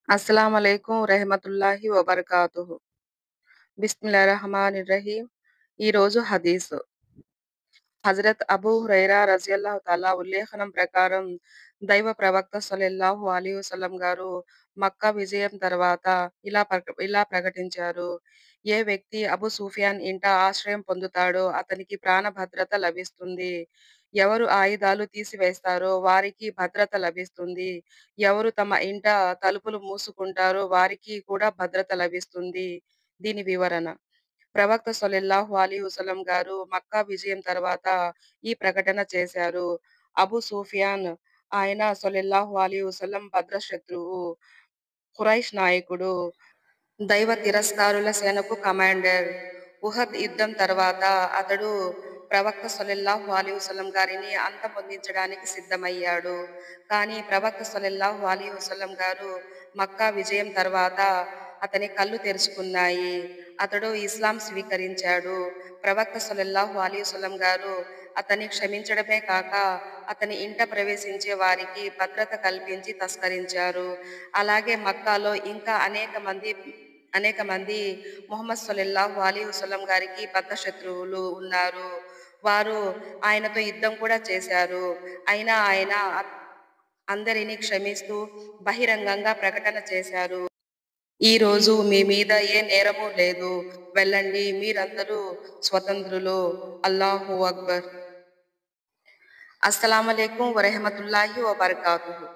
అస్సలాముఅలైకుం రహమతుల్లాహి వబర్కాతుహు. బిస్మిల్లాహిర్రహమానిర్రహీం. ఈరోజు హదీసు. హజరత్ అబూ హురైరా రజియల్లాహు తాలా ఉల్లేఖనం ప్రకారం దైవ ప్రవక్త సల్లల్లాహు అలైహి వసల్లం గారు మక్కా విజయం తర్వాత ఇలా ప్రకటించారు. ఏ వ్యక్తి అబూ సుఫియాన్ ఇంట ఆశ్రయం పొందుతాడో అతనికి ప్రాణ భద్రత లభిస్తుంది. ఎవరు ఆయుధాలు తీసివేస్తారో వారికి భద్రత లభిస్తుంది. ఎవరు తమ ఇంట తలుపులు మూసుకుంటారో వారికి కూడా భద్రత లభిస్తుంది. దీని వివరణ. ప్రవక్త సల్లల్లాహు అలైహి వసల్లం గారు మక్కా విజయం తర్వాత ఈ ప్రకటన చేశారు. అబూ సుఫియాన్ ఆయన సల్లల్లాహు అలైహి వసల్లం భద్రశత్రువు. ఖురైష్ నాయకుడు. దైవ తిరస్కారుల సేనకు కమాండర్. ఉహద్ యుద్ధం తర్వాత అతడు ప్రవక్త సల్లల్లాహు అలైహి వసల్లం గారిని అంతమొందించడానికి సిద్ధమయ్యాడు. కానీ ప్రవక్త సల్లల్లాహు అలైహి వసల్లం గారు మక్కా విజయం తర్వాత అతని కళ్ళు తెరుచుకున్నాయి. అతడు ఇస్లాం స్వీకరించాడు. ప్రవక్త సల్లల్లాహు అలైహి వసల్లం గారు అతన్ని క్షమించడమే కాక అతని ఇంట ప్రవేశించే వారికి భద్రత కల్పించి తస్కరించారు. అలాగే మక్కాలో ఇంకా అనేక మంది ముహమ్మద్ సల్లల్లాహు అలైహి వసల్లం గారికి బద్ధశత్రువులు ఉన్నారు. వారు ఆయనతో యుద్ధం కూడా చేశారు. అయినా ఆయన అందరినీ క్షమిస్తూ బహిరంగంగా ప్రకటన చేశారు. ఈ రోజు మీ మీద ఏ నేరమూ లేదు. వెళ్ళండి, మీరందరూ స్వతంత్రులు. అల్లాహు అక్బర్. అస్సలాముఅలైకుం వరహమతుల్లాహి వబర్కాతుహు.